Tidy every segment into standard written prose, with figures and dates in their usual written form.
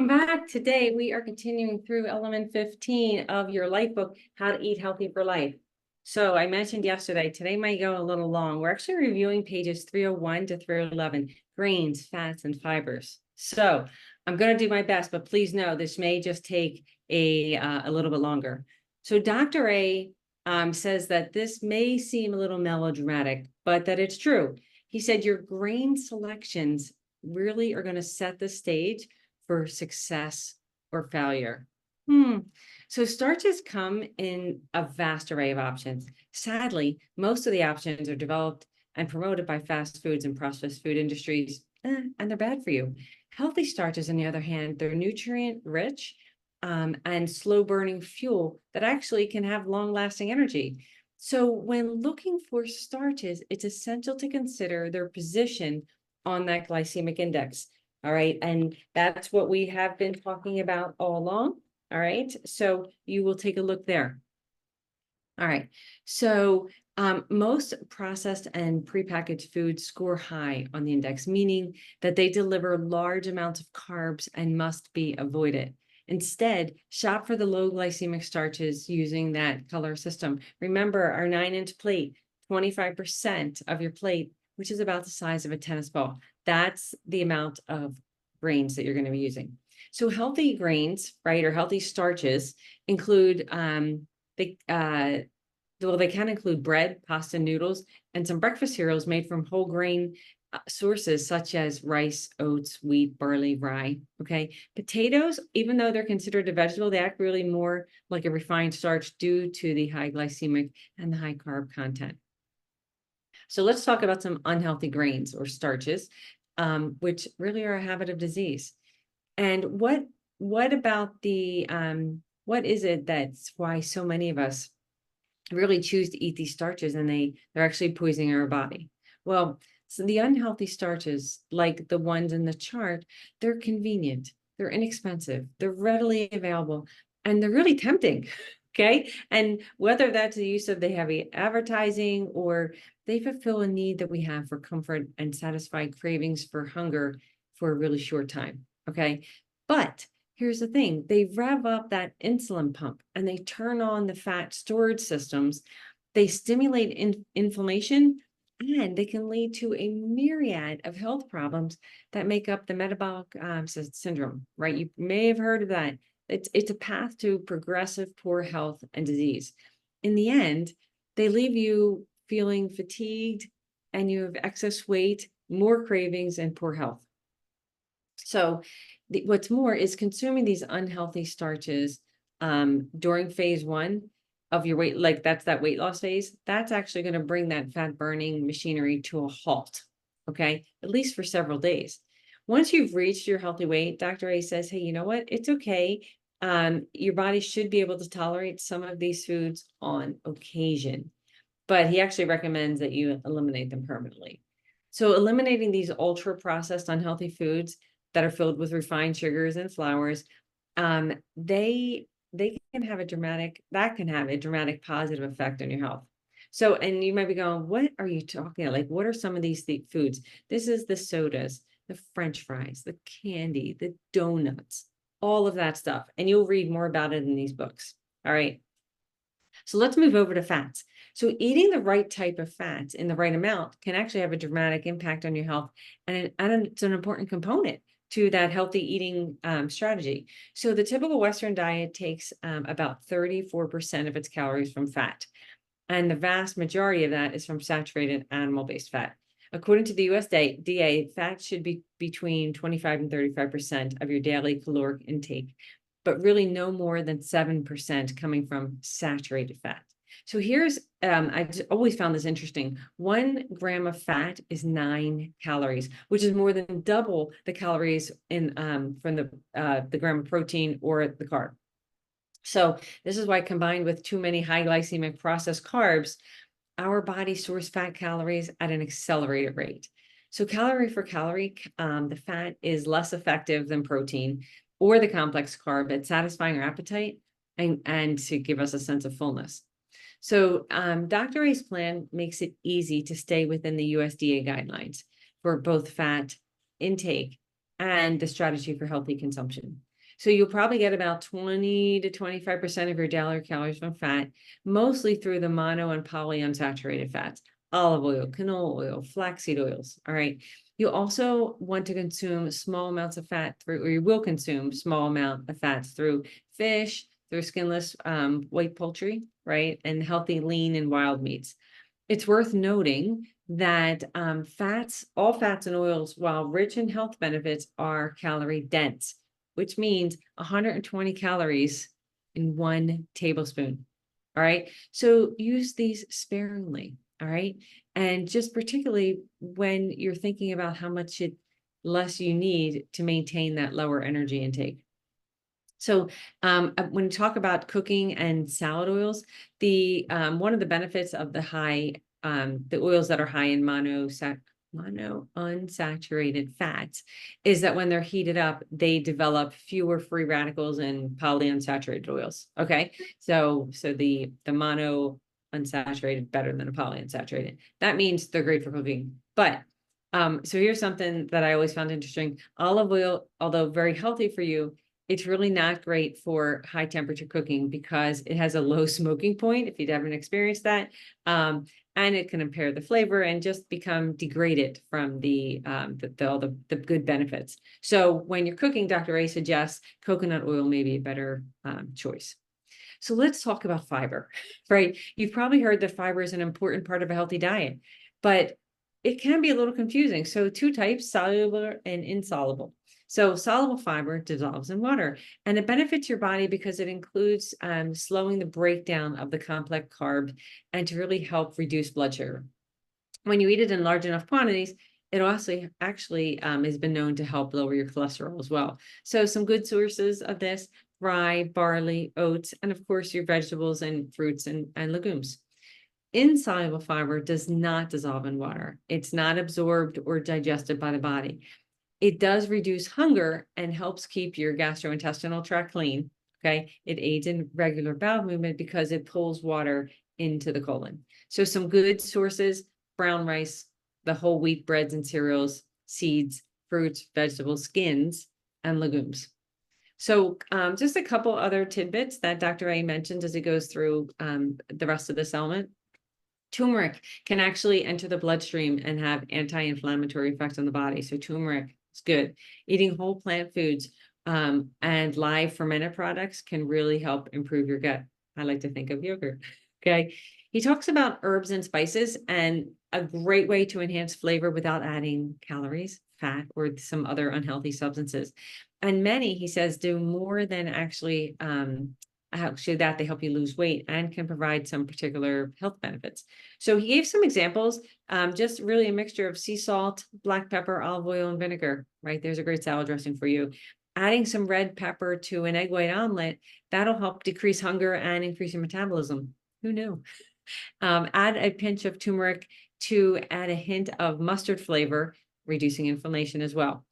Welcome back. Today we are continuing through element 15 of your life book, How to Eat Healthy for Life. So I mentioned yesterday, today might go a little long. We're actually reviewing pages 301 to 311, grains, fats, and fibers. So I'm going to do my best, but please know this may just take a little bit longer. So Dr. A says that this may seem a little melodramatic, but that it's true. He said your grain selections really are going to set the stage for success or failure. So starches come in a vast array of options. Sadly, most of the options are developed and promoted by fast foods and processed food industries, and they're bad for you. Healthy starches, on the other hand, they're nutrient rich and slow burning fuel that actually can have long lasting energy. So when looking for starches, it's essential to consider their position on that glycemic index. All right. And that's what we have been talking about all along. All right. So you will take a look there. All right. So most processed and prepackaged foods score high on the index, meaning that they deliver large amounts of carbs and must be avoided. Instead, shop for the low glycemic starches using that color system. Remember our 9-inch plate, 25% of your plate, which is about the size of a tennis ball. That's the amount of grains that you're going to be using. So healthy grains, right, or healthy starches include they can include bread, pasta, noodles, and some breakfast cereals made from whole grain sources such as rice, oats, wheat, barley, rye. Okay. Potatoes, even though they're considered a vegetable, they act really more like a refined starch due to the high glycemic and the high carb content. So let's talk about some unhealthy grains or starches, which really are a habit of disease. And what about the what is it that's why so many of us really choose to eat these starches and they're actually poisoning our body? Well, so the unhealthy starches, like the ones in the chart, they're convenient, they're inexpensive, they're readily available, and they're really tempting. Okay. And whether that's the use of the heavy advertising or they fulfill a need that we have for comfort and satisfy cravings for hunger for a really short time. Okay. But here's the thing, they rev up that insulin pump and they turn on the fat storage systems. They stimulate inflammation and they can lead to a myriad of health problems that make up the metabolic syndrome, right? You may have heard of that. It's a path to progressive poor health and disease. In the end, they leave you feeling fatigued and you have excess weight, more cravings, and poor health. So what's more is consuming these unhealthy starches during phase 1 of your weight, like that's that weight loss phase, that's actually going to bring that fat burning machinery to a halt. Okay, at least for several days. Once you've reached your healthy weight, Dr. A says, hey, you know what? It's okay. Your body should be able to tolerate some of these foods on occasion, but he actually recommends that you eliminate them permanently. So eliminating these ultra processed unhealthy foods that are filled with refined sugars and flours, they can have a dramatic positive effect on your health. So, and you might be going, what are you talking about? Like, what are some of these foods? This is the sodas, the French fries, the candy, the donuts, all of that stuff. And you'll read more about it in these books. All right. So let's move over to fats. So eating the right type of fats in the right amount can actually have a dramatic impact on your health. And it's an important component to that healthy eating strategy. So the typical Western diet takes about 34% of its calories from fat. And the vast majority of that is from saturated animal-based fat. According to the USDA, fat should be between 25 and 35% of your daily caloric intake, but really no more than 7% coming from saturated fat. So here's, I always found this interesting. 1 gram of fat is 9 calories, which is more than double the calories in from the gram of protein or the carb. So this is why combined with too many high glycemic processed carbs, our body stores fat calories at an accelerated rate. So calorie for calorie, the fat is less effective than protein or the complex carb at satisfying our appetite and to give us a sense of fullness. So Dr. A's plan makes it easy to stay within the USDA guidelines for both fat intake and the strategy for healthy consumption. So you'll probably get about 20 to 25% of your daily calories from fat, mostly through the mono and polyunsaturated fats, olive oil, canola oil, flaxseed oils. All right. You also want to consume small amounts of fat through, or you will consume small amount of fats through fish, through skinless white poultry, right? And healthy lean and wild meats. It's worth noting that all fats and oils, while rich in health benefits, are calorie dense, which means 120 calories in 1 tablespoon. All right. So use these sparingly. All right. And just particularly when you're thinking about how much less you need to maintain that lower energy intake. So when you talk about cooking and salad oils, the one of the benefits of the oils that are high in monounsaturated fats is that when they're heated up, they develop fewer free radicals in polyunsaturated oils. Okay, so the mono unsaturated better than a polyunsaturated. That means they're great for cooking. But so here's something that I always found interesting: olive oil, although very healthy for you, it's really not great for high temperature cooking because it has a low smoking point, if you haven't experienced that. And it can impair the flavor and just become degraded from all the good benefits. So when you're cooking, Dr. A suggests coconut oil may be a better choice. So let's talk about fiber, right? You've probably heard that fiber is an important part of a healthy diet, but it can be a little confusing. So 2 types, soluble and insoluble. So soluble fiber dissolves in water, and it benefits your body because it includes slowing the breakdown of the complex carb and to really help reduce blood sugar. When you eat it in large enough quantities, it also actually has been known to help lower your cholesterol as well. So some good sources of this: rye, barley, oats, and of course your vegetables and fruits and legumes. Insoluble fiber does not dissolve in water. It's not absorbed or digested by the body. It does reduce hunger and helps keep your gastrointestinal tract clean. Okay. It aids in regular bowel movement because it pulls water into the colon. So some good sources: brown rice, the whole wheat breads and cereals, seeds, fruits, vegetables, skins, and legumes. So just a couple other tidbits that Dr. A mentioned as he goes through the rest of this element. Turmeric can actually enter the bloodstream and have anti-inflammatory effects on the body. So turmeric is good. Eating whole plant foods and live fermented products can really help improve your gut. I like to think of yogurt. Okay. He talks about herbs and spices, and a great way to enhance flavor without adding calories, fat, or some other unhealthy substances. And many, he says, do more than actually that they help you lose weight and can provide some particular health benefits. So he gave some examples, just really a mixture of sea salt, black pepper, olive oil, and vinegar, right? There's a great salad dressing for you. Adding some red pepper to an egg white omelet, that'll help decrease hunger and increase your metabolism. Who knew? Add a pinch of turmeric to add a hint of mustard flavor, reducing inflammation as well.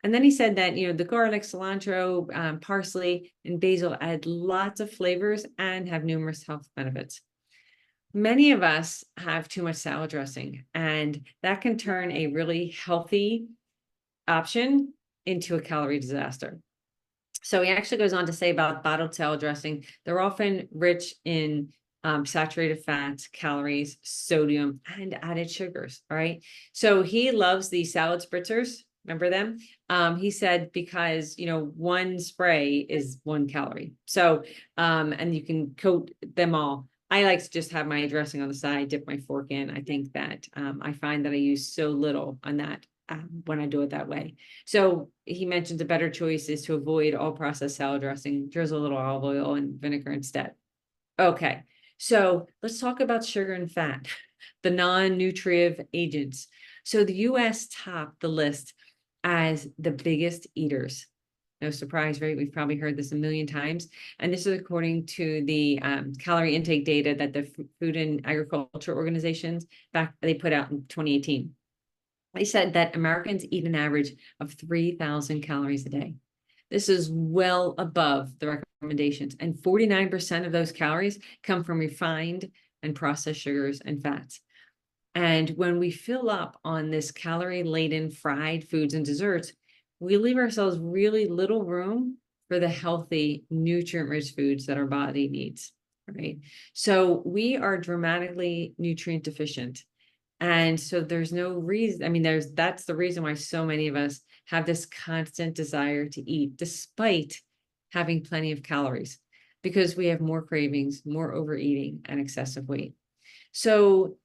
And then he said that, the garlic, cilantro, parsley, and basil add lots of flavors and have numerous health benefits. Many of us have too much salad dressing, and that can turn a really healthy option into a calorie disaster. So he actually goes on to say about bottled salad dressing: they're often rich in saturated fats, calories, sodium, and added sugars. All right. So he loves the salad spritzers. Remember them? He said because, 1 spray is 1 calorie. So, and you can coat them all. I like to just have my dressing on the side, dip my fork in. I think that I find that I use so little on that when I do it that way. So he mentions a better choice is to avoid all processed salad dressing, drizzle a little olive oil and vinegar instead. Okay. So let's talk about sugar and fat, the non-nutritive agents. So the US topped the list as the biggest eaters. No surprise, right? We've probably heard this a million times. And this is according to the calorie intake data that the Food and Agriculture Organizations they put out in 2018. They said that Americans eat an average of 3,000 calories a day. This is well above the recommendations, and 49% of those calories come from refined and processed sugars and fats. And when we fill up on this calorie-laden fried foods and desserts, we leave ourselves really little room for the healthy, nutrient-rich foods that our body needs, right? So we are dramatically nutrient deficient. And so there's no reason, I mean, that's the reason why so many of us have this constant desire to eat, despite having plenty of calories, because we have more cravings, more overeating, and excessive weight. So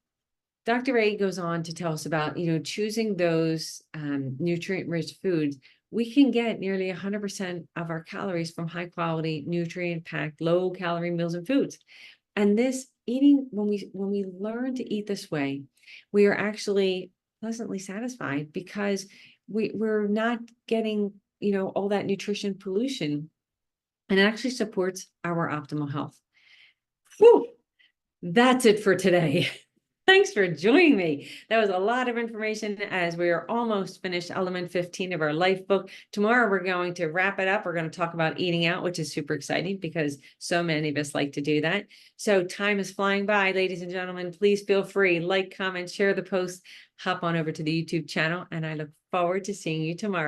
Dr. Ray goes on to tell us about, choosing those nutrient-rich foods. We can get nearly 100% of our calories from high quality, nutrient-packed, low-calorie meals and foods. And this eating, when we learn to eat this way, we are actually pleasantly satisfied because we're not getting, all that nutrition pollution, and it actually supports our optimal health. Whew, that's it for today. Thanks for joining me. That was a lot of information as we are almost finished element 15 of our life book. Tomorrow, we're going to wrap it up. We're going to talk about eating out, which is super exciting because so many of us like to do that. So time is flying by, ladies and gentlemen. Please feel free, like, comment, share the post, hop on over to the YouTube channel, and I look forward to seeing you tomorrow.